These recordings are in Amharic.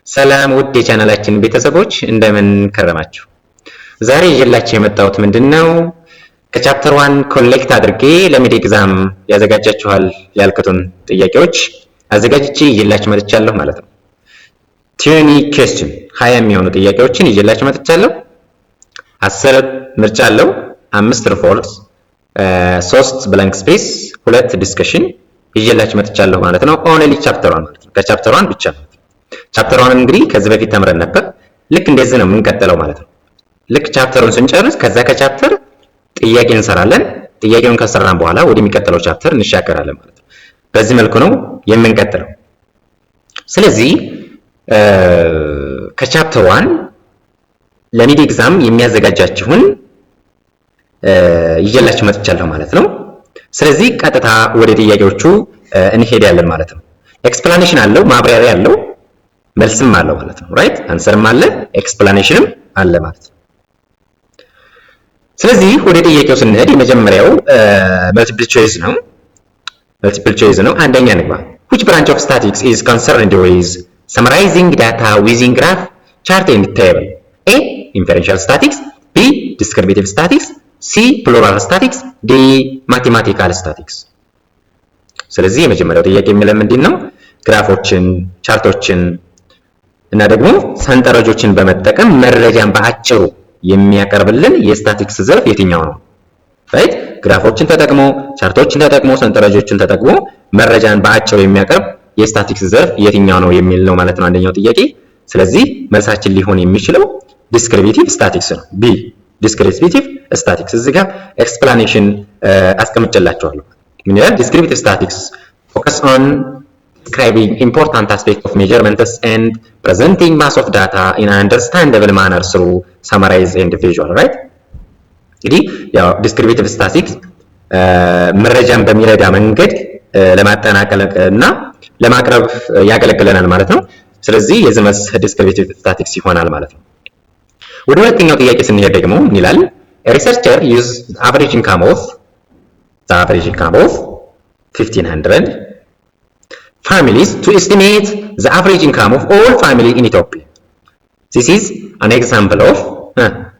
ሰላም ውድ የቻናላችን ቤተሰቦች እንደምን ከረማችሁ? ዛሬ ይዤላችሁ የመጣሁት ምንድነው ከቻፕተር 1 ኮሌክት አድርጌ ለሚድ ኤግዛም ያዘጋጃችኋል ያልኩትን ጥያቄዎች አዘጋጅቼ ይዤላችሁ መጥቻለሁ ማለት ነው። 20 question 20 የሚሆኑ ጥያቄዎችን ይዤላችሁ መጥቻለሁ። 10 ምርጫ አለው፣ 5 ትሩ ፎልስ፣ 3 ብላንክ ስፔስ፣ 2 ዲስከሽን ይዤላችሁ መጥቻለሁ ማለት ነው። ኦንሊ ቻፕተር 1 ማለት ነው። ከቻፕተር 1 ብቻ ነው። ቻፕተር 1 እንግዲህ ከዚህ በፊት ተምረን ነበር። ልክ እንደዚህ ነው የምንቀጥለው ማለት ነው። ልክ ቻፕተሩን ስንጨርስ ከዛ ከቻፕተር ጥያቄ እንሰራለን። ጥያቄውን ከሰራን በኋላ ወደሚቀጥለው ቻፕተር እንሻገራለን ማለት ነው። በዚህ መልኩ ነው የምንቀጥለው። ስለዚህ ከቻፕተር 1 ለሚድ ኤግዛም የሚያዘጋጃችሁን ይዤላችሁ መጥቻለሁ ማለት ነው። ስለዚህ ቀጥታ ወደ ጥያቄዎቹ እንሄዳለን ማለት ነው። ኤክስፕላኔሽን አለው፣ ማብራሪያ አለው፣ መልስም አለው ማለት ነው። ራይት አንሰርም አለ፣ ኤክስፕላኔሽንም አለ ማለት ነው። ስለዚህ ወደ ጥያቄው ስንሄድ የመጀመሪያው መልቲፕል ቾይስ ነው። መልቲፕል ቾይስ ነው። አንደኛ ንግባ። which branch of statistics is concerned with summarizing data within graph, chart and table? A. inferential statistics, B. descriptive statistics, C. plural statistics, D. mathematical statistics። ስለዚህ የመጀመሪያው ጥያቄ የሚለው ምንድነው? ግራፎችን፣ ቻርቶችን እና ደግሞ ሰንጠረዦችን በመጠቀም መረጃን በአጭሩ የሚያቀርብልን የስታቲክስ ዘርፍ የትኛው ነው? ራይት ግራፎችን ተጠቅሞ፣ ቻርቶችን ተጠቅሞ፣ ሰንጠረዦችን ተጠቅሞ መረጃን በአጭሩ የሚያቀርብ የስታቲክስ ዘርፍ የትኛው ነው የሚል ነው ማለት ነው አንደኛው ጥያቄ። ስለዚህ መልሳችን ሊሆን የሚችለው ዲስክሪፕቲቭ ስታቲክስ ነው። ቢ ዲስክሪፕቲቭ ስታቲክስ። እዚህ ጋር ኤክስፕላኔሽን አስቀምጬላችኋለሁ። ምን ይላል? ዲስክሪፕቲቭ ስታቲክስ focus on describing important aspects of measurements and presenting mass of data in an understandable manner through summarize and visual. right እንግዲህ ያው ዲስክሪፕቲቭ ስታቲክስ መረጃን በሚረዳ መንገድ ለማጠናቀቅ እና ለማቅረብ ያገለግለናል ማለት ነው። ስለዚህ የዚህ መልስ ዲስክሪፕቲቭ ስታቲክስ ይሆናል ማለት ነው። ወደ ሁለተኛው ጥያቄ ስንሄድ ደግሞ ምን ይላል? researcher use average income of 1500 families to estimate the average income of all families in Ethiopia. This is an example of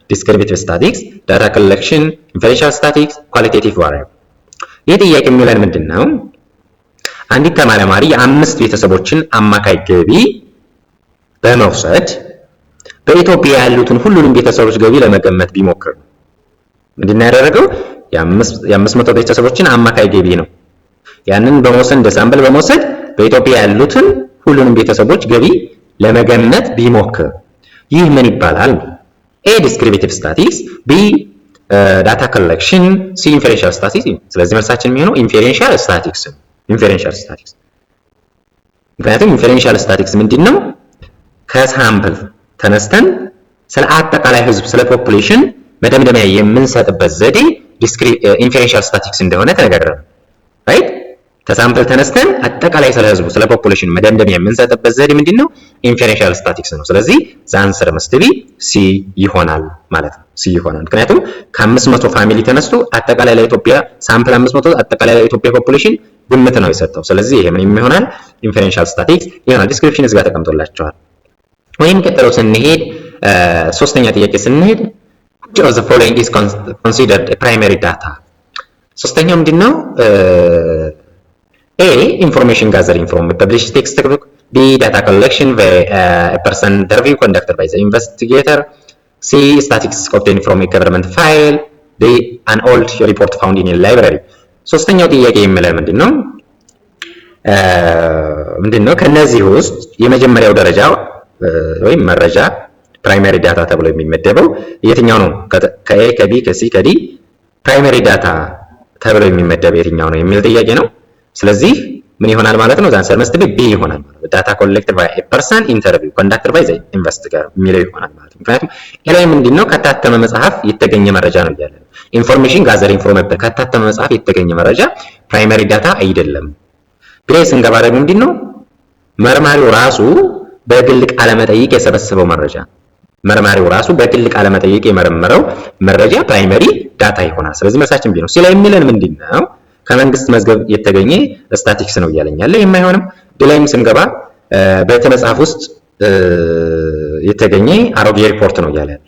descriptive statistics, data collection, inferential statistics, qualitative variable. ይህ ጥያቄ የሚለን ምንድነው? አንዲት ተመራማሪ የአምስት ቤተሰቦችን አማካይ ገቢ በመውሰድ በኢትዮጵያ ያሉትን ሁሉንም ቤተሰቦች ገቢ ለመገመት ቢሞክር ምንድነው ያደረገው? የ500 ቤተሰቦችን አማካይ ገቢ ነው። ያንን በመውሰድ እንደ ሳምፕል በመውሰድ በኢትዮጵያ ያሉትን ሁሉንም ቤተሰቦች ገቢ ለመገመት ቢሞክር ይህ ምን ይባላል? A descriptive statistics, B data collection, C inferential statistics። ስለዚህ መልሳችን የሚሆነው inferential statistics ነው። inferential statistics ምክንያቱም inferential statistics ምንድነው? ከሳምፕል ተነስተን ስለ አጠቃላይ ህዝብ ስለ ፖፑሌሽን መደምደሚያ የምንሰጥበት ዘዴ inferential statistics እንደሆነ ተነጋግረናል። ራይት ከሳምፕል ተነስተን አጠቃላይ ስለ ህዝቡ ስለ ፖፑሌሽን መደምደሚያ የምንሰጥበት ዘዴ ምንድነው? ኢንፌሬንሻል ስታቲክስ ነው። ስለዚህ the answer must be C ይሆናል ማለት ነው። C ይሆናል። ምክንያቱም ከ500 ፋሚሊ ተነስቶ አጠቃላይ ለኢትዮጵያ ሳምፕል 500 አጠቃላይ ለኢትዮጵያ ፖፑሌሽን ግምት ነው የሰጠው። ስለዚህ ይሄ ምን ይሆናል? ኢንፌሬንሻል ስታቲክስ ይሆናል። ዲስክሪፕሽን እዚህ ጋር ተቀምጦላችኋል። ወይም ቀጥለው ስንሄድ ሶስተኛ ጥያቄ ስንሄድ which of the following is considered a primary data? ሶስተኛው ምንድነው? A information gathering from a published textbook, B data collection by a person interview conducted by the investigator, C statistics obtained from a government file, D an old report found in a library. ሶስተኛው ጥያቄ የሚለው ምንድነው ከነዚህ ውስጥ የመጀመሪያው ደረጃ ወይም መረጃ ፕራይመሪ ዳታ ተብሎ የሚመደበው የትኛው ነው? ከኤ ከቢ ከሲ ከዲ ፕራይመሪ ዳታ ተብሎ የሚመደበው የትኛው ነው የሚል ጥያቄ ነው። ስለዚህ ምን ይሆናል ማለት ነው? the answer must be B ይሆናል ማለት ነው። data collected by a person interview conducted by the investigator የሚለው ይሆናል ማለት ነው። ምክንያቱም ኤላይ ምንድነው? ከታተመ መጽሐፍ የተገኘ መረጃ ነው ያለው። ኢንፎርሜሽን ጋዘሪንግ ፍሮም ከታተመ መጽሐፍ የተገኘ መረጃ ፕራይመሪ ዳታ አይደለም። ብሬ ስንገባ ደግሞ ምንድነው? መርማሪው ራሱ በግል ቃለ መጠይቅ የሰበሰበው መረጃ መርማሪው ራሱ በግል ቃለ መጠይቅ የመረመረው መረጃ ፕራይመሪ ዳታ ይሆናል። ስለዚህ መልሳችን ቢ ነው። ሲላይ የሚለን ምንድነው? ከመንግስት መዝገብ የተገኘ ስታቲክስ ነው እያለኝ ያለ የማይሆንም። ዲላይም ስንገባ በተመጽሐፍ ውስጥ የተገኘ አሮጌ ሪፖርት ነው እያለ ያለው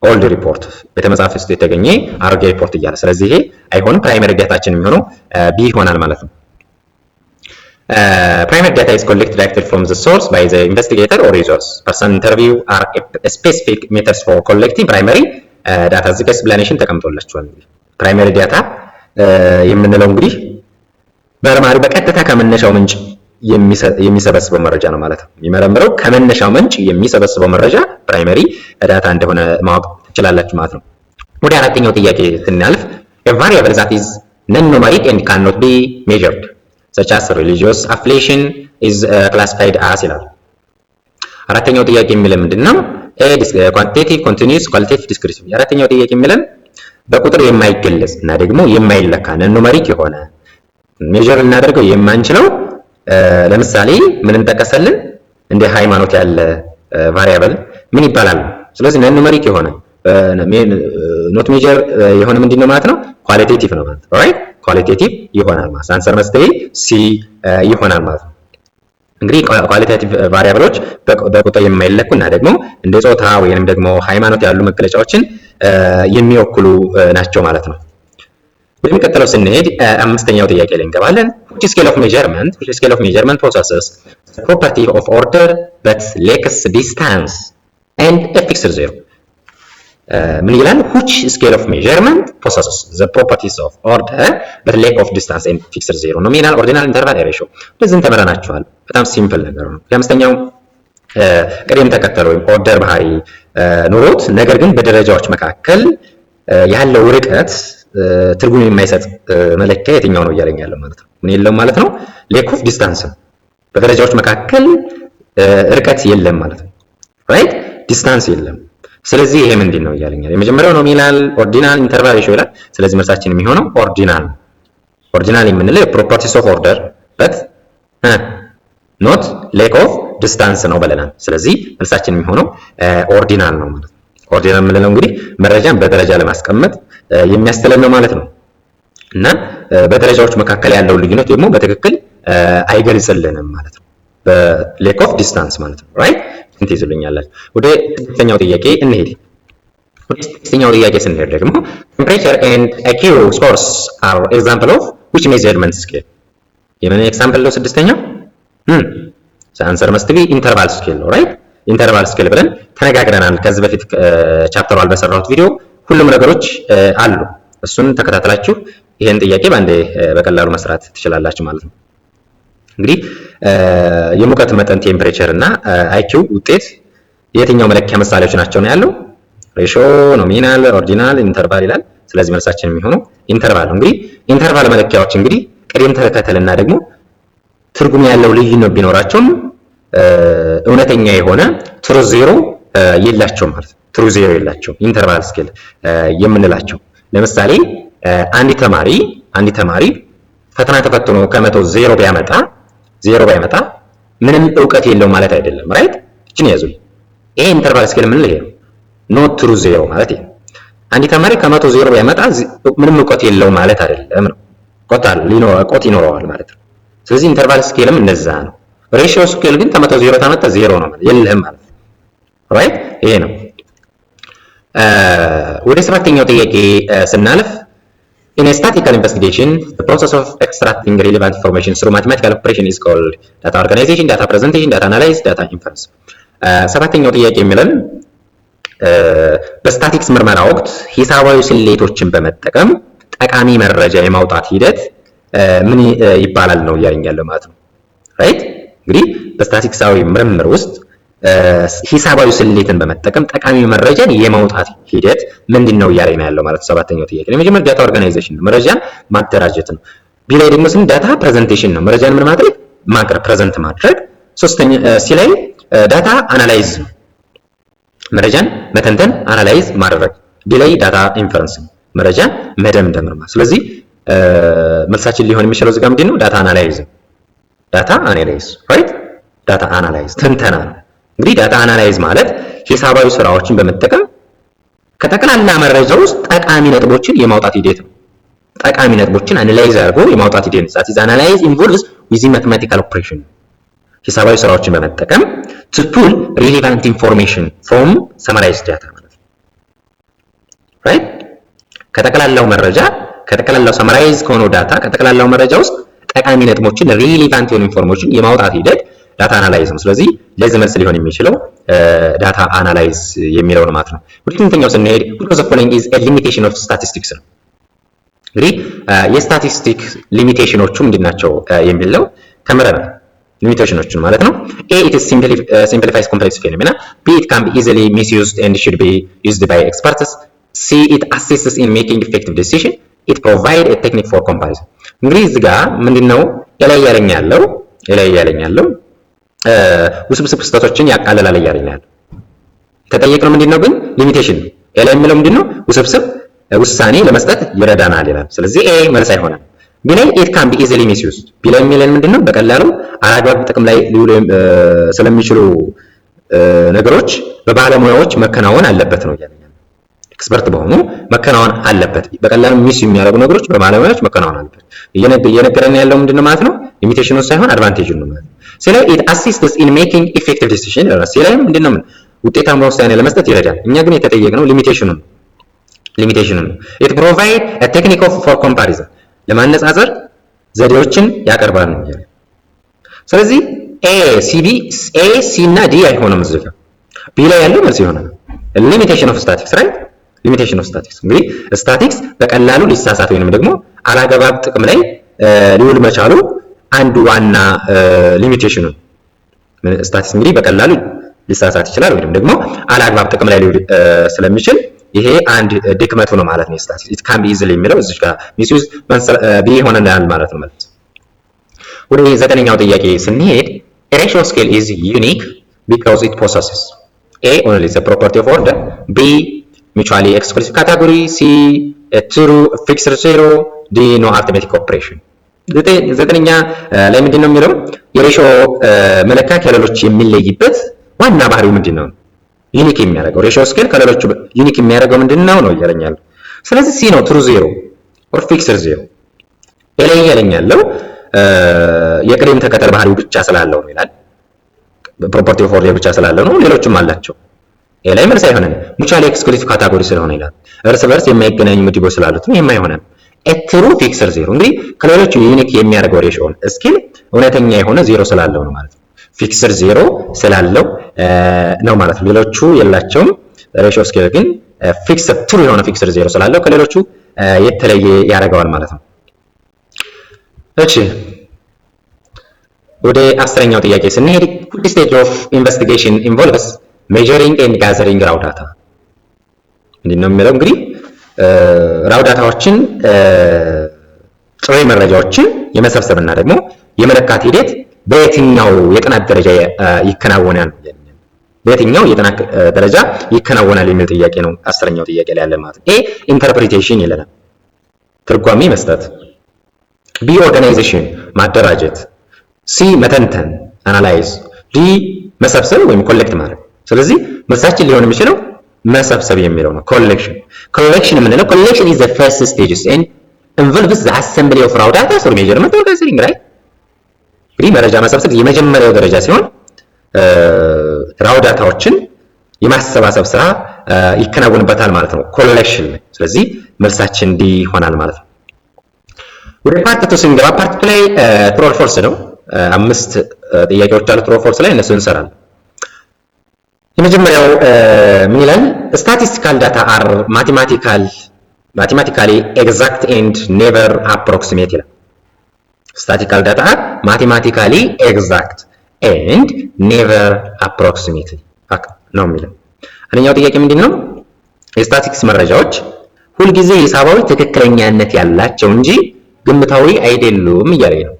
ኦልድ ሪፖርት ቤተ መጻሕፍት ውስጥ የተገኘ አሮጌ ሪፖርት እያለ ስለዚህ ይሄ አይሆንም ፕራይመሪ ዳታችን የሚሆነው ቢ ይሆናል ማለት ነው primary data is collected directly from the source by the investigator or users person interview are specific methods for collecting primary data እዚህ ጋር explanation ተቀምጦላችኋል primary data የምንለው እንግዲህ በርማሪ በቀጥታ ከመነሻው ምንጭ የሚሰበስበው መረጃ ነው ማለት ነው የሚመረምረው ከመነሻው ምንጭ የሚሰበስበው መረጃ ፕራይመሪ ዳታ እንደሆነ ማወቅ ትችላላችሁ ማለት ነው ወደ አራተኛው ጥያቄ ስናልፍ a variable that is non-numeric and cannot be measured such as religious affiliation is classified as ይላል አራተኛው ጥያቄ የሚለው ምንድነው quantitative continuous qualitative descriptive አራተኛው ጥያቄ የሚለው በቁጥር የማይገለጽ እና ደግሞ የማይለካ non-numeric የሆነ ሜጀር ልናደርገው የማንችለው ለምሳሌ ምን እንጠቀሰልን እንደ ሃይማኖት ያለ ቫሪያብል ምን ይባላል ስለዚህ ነን ኑመሪክ የሆነ ኖት ሜጀር የሆነ ምንድነው ማለት ነው ኳሊቴቲቭ ነው ማለት ራይት ኳሊቴቲቭ ይሆናል ማለት አንሰር መስጠይ ሲ ይሆናል ማለት ነው እንግዲህ ኳሊቴቲቭ ቫሪያብሎች በቁጥር የማይለኩና ደግሞ እንደ ጾታ ወይንም ደግሞ ሃይማኖት ያሉ መገለጫዎችን የሚወክሉ ናቸው ማለት ነው በሚቀጥለው ስንሄድ አምስተኛው ጥያቄ ላይ እንገባለን which scale of measurement possesses the property of order but lacks distance and a fixed zero ምን ይላል which scale of measurement possesses the properties of order but lack of distance and fixed zero nominal ordinal interval ratio ለዚህ ተመረናችኋል በጣም ሲምፕል ነገር ነው የአምስተኛው ቅደም ተከተል ወይም ኦርደር ባህሪ ኑሮት ነገር ግን በደረጃዎች መካከል ያለው ርቀት ትርጉም የማይሰጥ መለኪያ የትኛው ነው እያለኝ ያለው ማለት ነው ምን የለም ማለት ነው ሌክ ኦፍ ዲስታንስ በደረጃዎች መካከል ርቀት የለም ማለት ነው ራይት ዲስታንስ የለም ስለዚህ ይሄ ምንድነው እያለኝ ያለው የመጀመሪያው ኖሚናል ኦርዲናል ኢንተርቫል ሬሽዮ ይላል ስለዚህ መልሳችን የሚሆነው ኦርዲናል የምንለው ፕሮፐርቲስ ኦፍ ኦርደር በት ኖት ሌክ ኦፍ ዲስታንስ ነው ብለናል ስለዚህ መልሳችን የሚሆነው ኦርዲናል ነው ማለት ነው ኦርዲናል የምንለው እንግዲህ መረጃን በደረጃ ለማስቀመጥ የሚያስተላልፍ ነው ማለት ነው እና በደረጃዎች መካከል ያለው ልዩነት ደግሞ በትክክል አይገልጽልንም ማለት ነው በሌክ ኦፍ ዲስታንስ ማለት ነው ራይት እንት ይዘልኛላችሁ ወደ ስድስተኛው ጥያቄ እንሄድ ወደ ስድስተኛው ጥያቄ ስንሄድ ደግሞ temperature and IQ scores are example of which measurement scale የምን ኤግዛምፕል ነው ስድስተኛው answer must be interval scale ራይት ኢንተርቫል ስኬል ብለን ተነጋግረናል ከዚህ በፊት ቻፕተሩ በሰራሁት ቪዲዮ ሁሉም ነገሮች አሉ እሱን ተከታተላችሁ ይሄን ጥያቄ ባንዴ በቀላሉ መስራት ትችላላችሁ ማለት ነው እንግዲህ የሙቀት መጠን ቴምፕሬቸር እና አይኪው ውጤት የትኛው መለኪያ ምሳሌዎች ናቸው ነው ያለው ሬሽዮ ኖሚናል ኦርዲናል ኢንተርቫል ይላል ስለዚህ መልሳችን የሚሆነው ኢንተርቫል ነው እንግዲህ ኢንተርቫል መለኪያዎች እንግዲህ ቅደም ተከተልና ደግሞ ትርጉም ያለው ልዩነት ቢኖራቸውም እውነተኛ የሆነ ትሩ ዜሮ የላቸው ማለት ትሩ ዜሮ የላቸው ኢንተርቫል ስኬል የምንላቸው ለምሳሌ አንዲ ተማሪ ፈተና ተፈትኖ ከመቶ ዜሮ ቢያመጣ ምንም ዕውቀት የለው ማለት አይደለም ራይት እቺን ያዙ ይሄ ኢንተርቫል ስኬል ምን ነው ኖት ትሩ ዜሮ ማለት ይሄ አንዲ ተማሪ ከመቶ ዜሮ ቢያመጣ ምንም ዕውቀት የለው ማለት አይደለም ነው ቆጥ ይኖረዋል ማለት ነው ስለዚህ ኢንተርቫል ስኬልም እንደዛ ነው ሬሽዮ ስኬል ግን ከመቶ ዜሮ ታመጣ ዜሮ ነው ማለት የለህም ማለት ራይት ይሄ ነው ወደ ሰባተኛው ጥያቄ ስናልፍ in a statistical investigation the process of extracting relevant information through mathematical operation is called data organization data presentation data analysis data inference ሰባተኛው ጥያቄ የሚለን በስታቲክስ ምርመራ ወቅት ሂሳባዊ ስሌቶችን በመጠቀም ጠቃሚ መረጃ የማውጣት ሂደት ምን ይባላል ነው እያለኝ ያለው ማለት ነው ራይት እንግዲህ በስታቲክሳዊ ምርምር ውስጥ ሂሳባዊ ስሌትን በመጠቀም ጠቃሚ መረጃን የማውጣት ሂደት ምንድነው እያለኝ ያለው ማለት ሰባተኛው ጥያቄ ነው የመጀመሪያው ዳታ ኦርጋናይዜሽን ነው መረጃን ማደራጀት ነው ቢ ላይ ደግሞ ስን ዳታ ፕሬዘንቴሽን ነው መረጃን ምን ማድረግ ማቅረብ ፕሬዘንት ማድረግ ሶስተኛ ሲ ላይ ዳታ አናላይዝ ነው መረጃን መተንተን አናላይዝ ማድረግ ዲ ላይ ዳታ ኢንፈረንስ ነው መረጃን መደምደም ነው ስለዚህ መልሳችን ሊሆን የሚችለው እዚህ ጋር ምንድነው ዳታ አናላይዝ ራይት ዳታ አናላይዝ ትንተና ነው እንግዲህ ዳታ አናላይዝ ማለት ሂሳባዊ ስራዎችን በመጠቀም ከጠቅላላ መረጃ ውስጥ ጠቃሚ ነጥቦችን የማውጣት ሂደት ነው ጠቃሚ ነጥቦችን አናላይዝ አድርጎ የማውጣት ሂደት ነው that is analyze involves using mathematical operation ሂሳባዊ ስራዎችን በመጠቀም to pull relevant information from summarized data ማለት ነው። right ከጠቅላላው መረጃ ከጠቅላላው ሰመራይዝ ከሆነው ዳታ ከጠቅላላው መረጃ ውስጥ ጠቃሚ ነጥቦችን ሪሌቫንት የሆኑ ኢንፎርሜሽን የማውጣት ሂደት ዳታ አናላይዝ ነው። ስለዚህ ለዚህ መልስ ሊሆን የሚችለው ዳታ አናላይዝ የሚለው ነው ማለት ነው። ወደ ትንተኛው ስንሄድ because of following is a limitation of statistics ነው። እንግዲህ የስታቲስቲክ ሊሚቴሽኖቹ ምንድናቸው የሚለው ተምረናል። ሊሚቴሽኖቹን ማለት ነው። A it is simplifies complex phenomena. B it can be easily misused and should be used by experts. C it assists in making effective decision. It provide a technique for comparison. እንግዲህ እዚህ ጋር ምንድነው ላይ ያለኝ ያለው ውስብስብ ክስተቶችን ያቃለላል እያለኝ ያለው ተጠየቅነው ምንድነው ግን ሊሚቴሽን ላይ የሚለው ምንድነው ውስብስብ ውሳኔ ለመስጠት ይረዳናል ይላል። ስለዚህ A መልስ አይሆንም። B ላይ it can be easily misused B ላይ የሚለን ምንድነው በቀላሉ አላግባብ ጥቅም ላይ ሊውሉ ስለሚችሉ ነገሮች በባለሙያዎች መከናወን አለበት ነው ያለኝ። ኤክስፐርት በሆኑ መከናወን አለበት። በቀላሉ ሚስ የሚያደርጉ ነገሮች በባለሙያዎች መከናወን አለበት። እየነገረን ያለው ምንድነው ማለት ነው ሊሚቴሽኑ ሳይሆን አድቫንቴጁን ነው ማለት ነው። ስለዚህ it assists in making effective decision ስለዚህ ምንድነው ውጤታማ ውሳኔ ለመስጠት ይረዳል። እኛ ግን የተጠየቅነው ሊሚቴሽኑ ነው። it provide a technique for comparison ለማነጻጸር ዘዴዎችን ያቀርባል ነው ያለው። ስለዚህ A C እና D አይሆንም እዚህ ጋር B ላይ ያለው መልስ ይሆናል። limitation of statistics right limitation of statistics እንግዲህ ስታቲክስ በቀላሉ ሊሳሳት ወይንም ደግሞ አላግባብ ጥቅም ላይ ሊውል መቻሉ አንዱ ዋና ሊሚቴሽኑ ስታቲክስ እንግዲህ በቀላሉ ሊሳሳት ይችላል ወይንም ደግሞ አላግባብ ጥቅም ላይ ሊውል ስለሚችል ይሄ አንድ ድክመቱ ነው ማለት ነው። ስታቲክስ it can be easily የሚለው እዚህ ጋር misuse B ይሆናል ማለት ነው። ማለት ወደ ዘጠነኛው ጥያቄ ስንሄድ a ratio scale is unique because it possesses A only the property of order, B mutually exclusive category, C a true fixed zero, D no arithmetic operation. ዘጠነኛ ላይ ምንድነው የሚለው የሬሽዮ መለኪያ ከሌሎች የሚለይበት ዋና ባህሪው ምንድነው? ዩኒክ የሚያደርገው ሬሽዮ ስኬል ከሌሎች ዩኒክ የሚያደርገው ምንድነው ነው እያለኛል። ስለዚህ C ነው ትሩ ዜሮ ኦር ፊክስድ ዜሮ። ላይ እያለኛለው የቅደም ተከተል ባህሪው ብቻ ስላለው ነው ይላል። ፕሮፐርቲ ኦፍ ኦርደር ብቻ ስላለው ነው ሌሎችም አላቸው። ላይ መልስ አይሆንም። ሙቹዋሊ ኤክስክሉሲቭ ካታጎሪ ስለሆነ ይላል። እርስ በርስ የማይገናኙ ምድቦች ስላሉት ነው የማይሆንም። ትሩ ፊክስድ ዜሮ እንግዲህ ከሌሎች ዩኒክ የሚያደርገው ሬሽዮ ስኬል እውነተኛ የሆነ ዜሮ ስላለው ነው ማለት ነው። ፊክስድ ዜሮ ስላለው ነው ማለት ነው። ሌሎቹ የላቸውም። ሬሽዮ ስኬል ግን ፊክስድ ትሩ የሆነ ፊክስድ ዜሮ ስላለው ከሌሎቹ የተለየ ያደርገዋል ማለት ነው። እሺ ወደ 10ኛው ጥያቄ ስንሄድ which stage of investigation involves measuring and gathering raw data ምንድነው የሚለው እንግዲህ raw ዳታዎችን ጥሬ መረጃዎችን የመሰብሰብና ደግሞ የመለካት ሂደት በየትኛው የጥናት ደረጃ ይከናወናል በየትኛው የጥናት ደረጃ ይከናወናል የሚል ጥያቄ ነው 10ኛው ጥያቄ ላይ ያለ ማለት ነው። A interpretation ይለናል ትርጓሜ መስጠት፣ B organization ማደራጀት፣ C መተንተን analyze፣ D መሰብሰብ ወይም ኮሌክት ማድረግ። ስለዚህ መልሳችን ሊሆን የሚችለው መሰብሰብ የሚለው ነው። collection የምንለው collection is the first stage and involves the assembly of raw data for measurement or gathering right። እንግዲህ መረጃ መሰብሰብ የመጀመሪያው ደረጃ ሲሆን raw ዳታዎችን የማሰባሰብ ስራ ይከናወንበታል ማለት ነው collection። ስለዚህ መልሳችን D ይሆናል ማለት ነው። ወደ ፓርት 2 ስንገባ ፓርት 2 ላይ true or false ነው። 5 ጥያቄዎች አሉ true or false ላይ እነሱን እንሰራለን። የመጀመሪያው ምን ይላል? statistical data are mathematically exact and never approximate ይላል። statistical data are mathematically exact and never approximate ነው የሚለው። አንደኛው ጥያቄ ምንድነው? የስታቲስቲክስ መረጃዎች ሁልጊዜ ሂሳባዊ ትክክለኛነት ያላቸው እንጂ ግምታዊ አይደሉም እያለኝ ነው።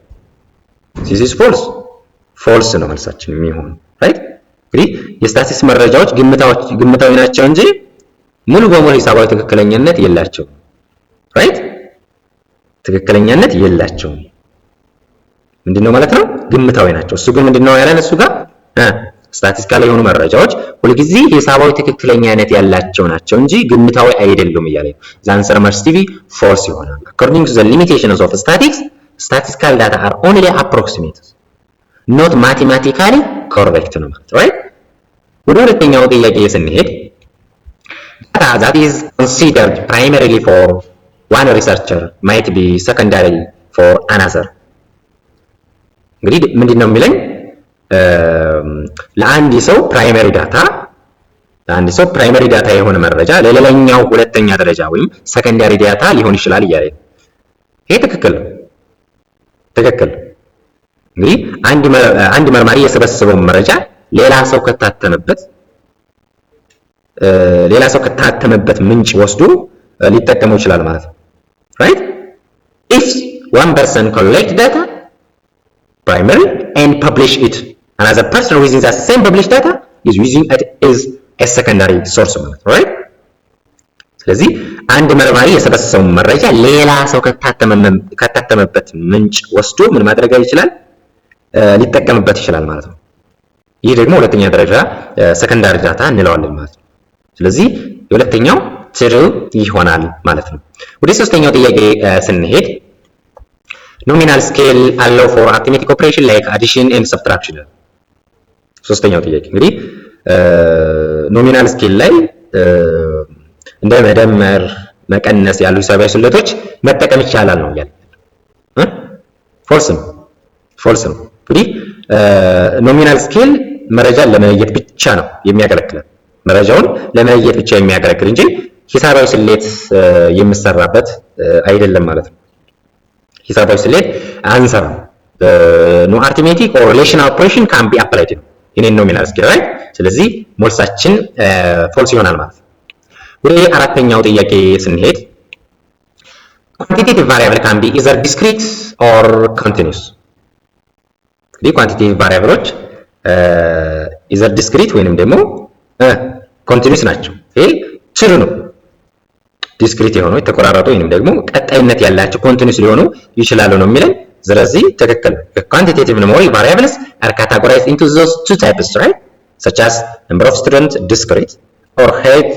this is false ነው መልሳችን የሚሆነው right። እንግዲህ የስታቲስቲክስ መረጃዎች ግምታዊ ናቸው እንጂ ሙሉ በሙሉ ሂሳባዊ ትክክለኛነት የላቸውም right። ትክክለኛነት የላቸውም ምንድነው ማለት ነው? ግምታዊ ናቸው። እሱ ግን ምንድነው ያለን እሱ ጋር ስታቲስቲካል የሆኑ መረጃዎች ሁልጊዜ ሂሳባዊ ትክክለኛነት ያላቸው ናቸው እንጂ ግምታዊ አይደሉም እያለኝ ነው። the answer must be false ይሆናል። according to the limitations of statistics statistical data are only approximate not mathematically correct ነው ማለት right? ወደ ሁለተኛው ጥያቄ ስንሄድ data that is considered primarily for one researcher might be secondary for another. እንግዲህ ምንድነው የሚለኝ ለአንድ ሰው ፕራይመሪ ዳታ የሆነ መረጃ ለሌላኛው ሁለተኛ ደረጃ ወይም ሰከንዳሪ ዳታ ሊሆን ይችላል እያለ ይሄ ትክክል። እንግዲህ አንድ መርማሪ የሰበሰበው መረጃ ሌላ ሰው ከታተመበት ምንጭ ወስዶ ሊጠቀመው ይችላል ማለት ነው right? If one person collect data primary and publish it, another person using the same published data is using it as a secondary source ማለት ነው right? ስለዚህ አንድ መርማሪ የሰበሰበው መረጃ ሌላ ሰው ከታተመበት ምንጭ ወስዶ ምን ማድረግ ይችላል? ሊጠቀምበት ይችላል ማለት ነው። ይህ ደግሞ ሁለተኛ ደረጃ ሰከንዳሪ ዳታ እንለዋለን ማለት ነው። ስለዚህ የሁለተኛው ትሩ ይሆናል ማለት ነው። ወደ ሶስተኛው ጥያቄ ስንሄድ ኖሚናል ስኬል allow for arithmetic operation like addition and subtraction። ሶስተኛው ጥያቄ እንግዲህ ኖሚናል ስኬል ላይ እንደ መደመር፣ መቀነስ ያሉ ሂሳባዊ ስሌቶች መጠቀም ይቻላል ነው ያለው። ፎልስ ነው። እንግዲህ ኖሚናል ስኬል መረጃን ለመለየት ብቻ ነው የሚያገለግለው። መረጃውን ለመለየት ብቻ የሚያገለግል እንጂ ሂሳባዊ ስሌት የሚሰራበት አይደለም ማለት ነው። ሂሳባዊ ስሌት አንሰራም። no arithmetic or relational operation can be applied in nominal scale right? ስለዚህ ሞልሳችን ፎልስ ይሆናል ማለት ነው። ወደ አራተኛው ጥያቄ ስንሄድ quantitative variable can be either discrete or continuous። እንግዲህ quantitative variables either discrete ወይንም ደግሞ continuous ናቸው። ይሄ ትሩ ነው። ዲስክሪት የሆኑ የተቆራረጡ ወይንም ደግሞ ቀጣይነት ያላቸው ኮንቲኒዩስ ሊሆኑ ይችላሉ ነው የሚለን። ስለዚህ ትክክል። quantitative memory variables are categorized into those two types right? such as number of students discrete or height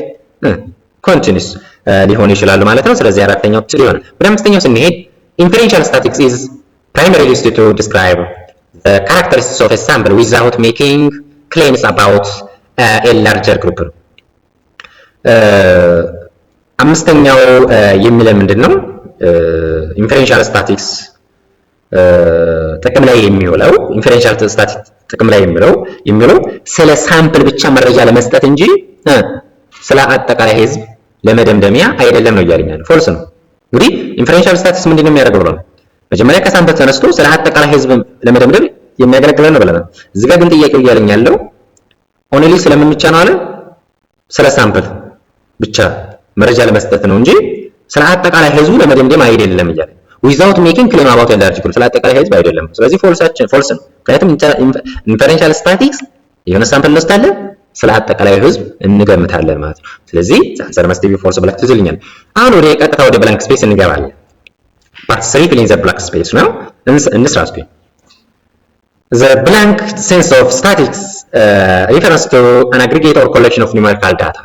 continuous ሊሆኑ ይችላሉ ማለት ነው። ስለዚህ አራተኛው ትሩ ይሆናል። ወደ አምስተኛው ስንሄድ inferential statistics is primarily used to describe the characteristics of a sample without making claims about a larger group ነው። አምስተኛው የሚለው ምንድነው? ኢንፈረንሻል ስታቲክስ ጥቅም ላይ የሚውለው የሚውለው ስለ ሳምፕል ብቻ መረጃ ለመስጠት እንጂ ስለ አጠቃላይ ህዝብ ለመደምደሚያ አይደለም ነው እያለኛል። ፎልስ ነው። እንግዲህ ኢንፈረንሻል ስታቲክስ ምንድነው የሚያደርገው ነው? መጀመሪያ ከሳምፕል ተነስቶ ስለ አጠቃላይ ህዝብ ለመደምደም የሚያገለግል ነው ብለናል። እዚህ ጋር ግን ጥያቄው እያለኝ ያለው ኦንሊ ስለምን ብቻ ነው አለ? ስለ ሳምፕል ብቻ መረጃ ለመስጠት ነው እንጂ ስለ አጠቃላይ ህዝቡ ለመደምደም አይደለም እያለ without making claim about a large group ስለ አጠቃላይ ህዝብ አይደለም። ስለዚህ ፎልስ ነው። ምክንያቱም ኢንፈረንሻል ስታቲክስ የሆነ ሳምፕል እንወስዳለን ስለ አጠቃላይ ህዝብ እንገምታለን ማለት ነው። ስለዚህ አንሰር መስት ቢ ፎልስ ብላክ ትዝልኛል። አሁን ወደ ቀጥታ ወደ ብላንክ ስፔስ እንገባለን። ፓርት 3 filling the blank space ነው እንስራ እስኪ። The blank sense of statics refers to an aggregate or collection of numerical data.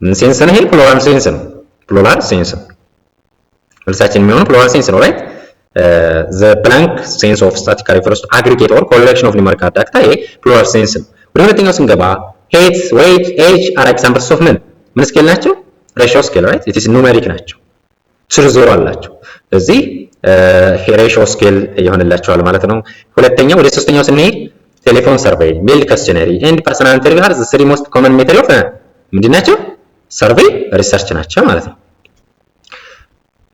ሴንስ ነው። ይሄ ፕሉራል ሴንስ ነው። መልሳችን የሚሆነው ፕሉራል ሴንስ ነው right? The blank sense of static refers to aggregate or collection of numerical data. ይሄ ፕሉራል ሴንስ ነው። ወደ ሁለተኛው ስንገባ height, weight, age are examples of ምን ስኬል ናቸው? ሬሽዮ ስኬል right? it is numeric ናቸው። ዝርዝር አላቸው። ስለዚህ ሬሽዮ ስኬል ይሆንላቸዋል ማለት ነው። ሁለተኛው ወደ ሶስተኛው ስንሄድ ቴሌፎን ሰርቬይ፣ ሜል ኮስቸነሪ ኤንድ ፐርሰናል ኢንተርቪው are the three most common method of ምንድን ናቸው? ሰርቬይ ሪሰርች ናቸው ማለት ነው።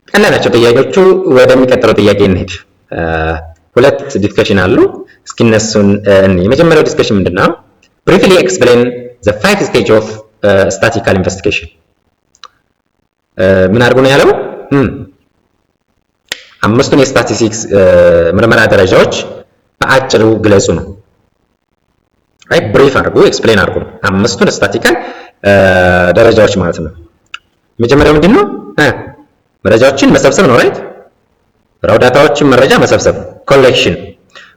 ቀላል ናቸው ጥያቄዎቹ። ወደሚቀጥለው ጥያቄ እንሄድ። ሁለት ዲስከሽን አሉ። እስኪ እነሱን የመጀመሪያው ዲስከሽን ምንድነው? briefly explain the 5 stage of statistical investigation። ምን አድርጎ ነው ያለው? አምስቱን የስታቲስቲክስ ምርመራ ደረጃዎች በአጭሩ ግለጹ ነው። አይ ብሪፍ አድርጎ ኤክስፕሌን አድርጎ አምስቱን ስታቲስቲካል ደረጃዎች ማለት ነው። መጀመሪያው ምንድነው? መረጃዎችን መሰብሰብ ነው right? ራው ዳታዎችን መረጃ መሰብሰብ ኮሌክሽን።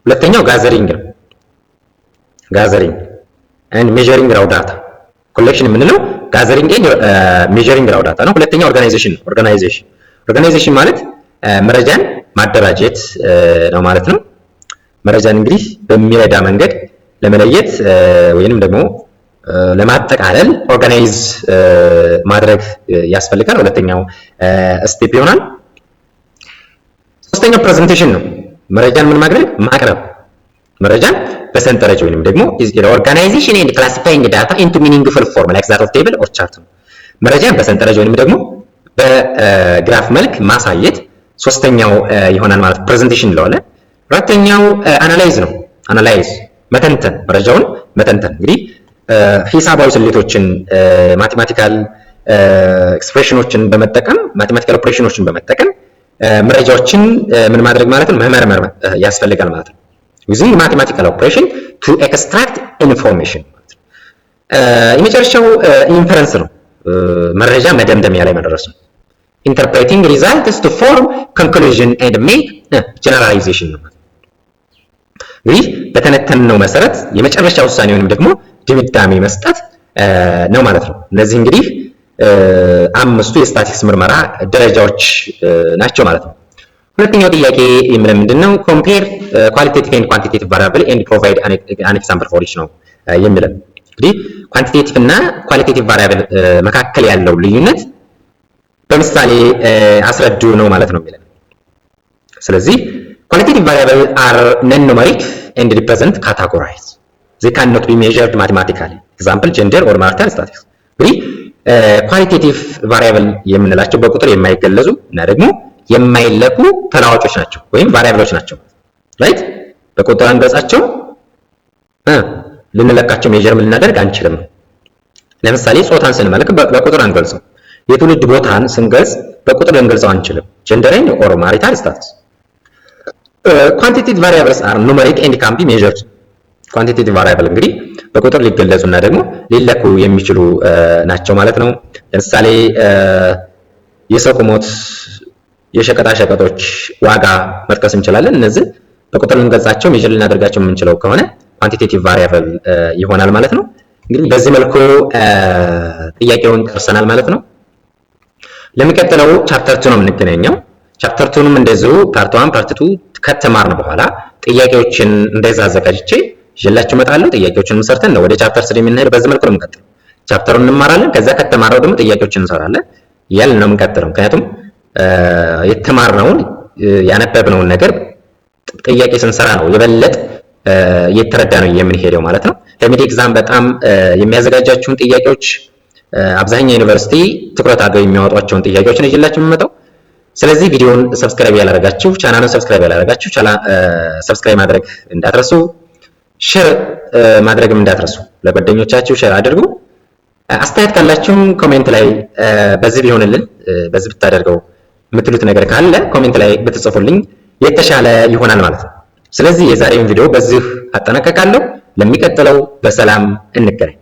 ሁለተኛው ጋዘሪንግ ነው። ጋዘሪንግ and measuring raw data። ኮሌክሽን የምንለው ጋዘሪንግ and measuring raw data ነው። ሁለተኛው ኦርጋናይዜሽን ኦርጋናይዜሽን ማለት መረጃን ማደራጀት ነው ማለት ነው። መረጃን እንግዲህ በሚረዳ መንገድ ለመለየት ወይንም ደግሞ ለማጠቃለል ኦርጋናይዝ ማድረግ ያስፈልጋል። ሁለተኛው ስቴፕ ይሆናል። ሶስተኛው ፕሬዘንቴሽን ነው። መረጃን ምን ማድረግ ማቅረብ፣ መረጃን በሰንጠረዥ ወይንም ደግሞ ኦርጋናይዜሽን ኤንድ ክላሲፋይንግ ዳታ ኢንቱ ሚኒንግፉል ፎርም ላይክ ዛት ኦፍ ቴብል ኦር ቻርት ነው። መረጃን በሰንጠረዥ ወይንም ደግሞ በግራፍ መልክ ማሳየት ሶስተኛው ይሆናል ማለት ፕሬዘንቴሽን እንለዋለን። አራተኛው አናላይዝ ነው። አናላይዝ መተንተን፣ መረጃውን መተንተን እንግዲህ ሂሳባዊ ስሌቶችን ማቴማቲካል ኤክስፕሬሽኖችን በመጠቀም ማቴማቲካል ኦፕሬሽኖችን በመጠቀም መረጃዎችን ምን ማድረግ ማለት ነው መመርመር ያስፈልጋል ማለት ነው። using mathematical operation to extract information ማለት ነው። የመጨረሻው ኢንፈረንስ ነው። መረጃ መደምደሚያ ላይ መድረስ ነው። interpreting results to form conclusion and make generalization ነው። እንግዲህ በተነተነው መሰረት የመጨረሻ ውሳኔ ወይንም ደግሞ ድምዳሜ መስጠት ነው ማለት ነው። እነዚህ እንግዲህ አምስቱ የስታቲስቲክስ ምርመራ ደረጃዎች ናቸው ማለት ነው። ሁለተኛው ጥያቄ የሚለው ምንድነው? compare qualitative and quantitative variable and provide an example for each ነው የሚለው። እንግዲህ ኳንቲቴቲቭ እና ኳሊቴቲቭ ቫሪያብል መካከል ያለው ልዩነት በምሳሌ አስረዱ ነው ማለት ነው የሚለው። ስለዚህ qualitative variable are non-numeric and represent categories. They cannot be measured mathematically. Example gender or marital status. እንግዲህ ኳሊቴቲቭ ቫሪያብል የምንላቸው በቁጥር የማይገለጹ እና ደግሞ የማይለኩ ተለዋዋጮች ናቸው ወይም ቫሪያብሎች ናቸው። ራይት በቁጥር አንገጻቸው ልንለካቸው ሜጀር ልናደርግ አንችልም። ለምሳሌ ጾታን ስንመለክ በቁጥር አንገልጸው፣ የትውልድ ቦታን ስንገልጽ በቁጥር ልንገልጸው አንችልም። ጀንደር ኦር ማሪታል ስታተስ። ኳንቲቴቲቭ ቫሪያብልስ አር ኑሜሪክ ኤንድ ካን ቢ ሜዠርድ። ኳንቲቴቲቭ ቫሪያብል እንግዲህ በቁጥር ሊገለጹና ደግሞ ሊለኩ የሚችሉ ናቸው ማለት ነው። ለምሳሌ የሰው ቁመት፣ የሸቀጣ ሸቀጦች ዋጋ መጥቀስ እንችላለን። እነዚህ በቁጥር ልንገልጻቸው ሜጀር ልናደርጋቸው የምንችለው ከሆነ ኳንቲቴቲቭ ቫሪያብል ይሆናል ማለት ነው። እንግዲህ በዚህ መልኩ ጥያቄውን ጨርሰናል ማለት ነው። ለሚቀጥለው ቻፕተር 2 ነው የምንገናኘው። ቻፕተር 2ንም እንደዚሁ ፓርት 1 ፓርት 2 ከተማርን በኋላ ጥያቄዎችን እንደዛ አዘጋጅቼ ይዤላችሁ እመጣለሁ። ጥያቄዎችን ሰርተን ነው ወደ ቻፕተር 3 የምንሄደው። በዚህ መልኩ ነው የምንቀጥለው። ቻፕተሩን እንማራለን፣ ከዛ ከተማረው ደግሞ ጥያቄዎችን እንሰራለን እያልን ነው የምንቀጥለው። ምክንያቱም የተማርነውን ያነበብነውን ነገር ጥያቄ ስንሰራ ነው የበለጠ እየተረዳ ነው የምንሄደው ማለት ነው። ለሚድ ኤግዛም በጣም የሚያዘጋጃችሁን ጥያቄዎች አብዛኛው ዩኒቨርሲቲ ትኩረት አድርገው የሚያወጧቸውን ጥያቄዎች ነው ይዤላችሁ የምመጣው። ስለዚህ ቪዲዮውን ሰብስክራይብ ያላደረጋችሁ፣ ቻናሉን ሰብስክራይብ ያላደረጋችሁ ሰብስክራይብ ማድረግ እንዳትረሱ፣ ሼር ማድረግም እንዳትረሱ። ለጓደኞቻችሁ ሼር አድርጉ። አስተያየት ካላችሁ ኮሜንት ላይ በዚህ ቢሆንልን በዚህ ብታደርገው የምትሉት ነገር ካለ ኮሜንት ላይ ብትጽፉልኝ የተሻለ ይሆናል ማለት ነው። ስለዚህ የዛሬውን ቪዲዮ በዚህ አጠናቀቃለሁ። ለሚቀጥለው በሰላም እንገናኝ።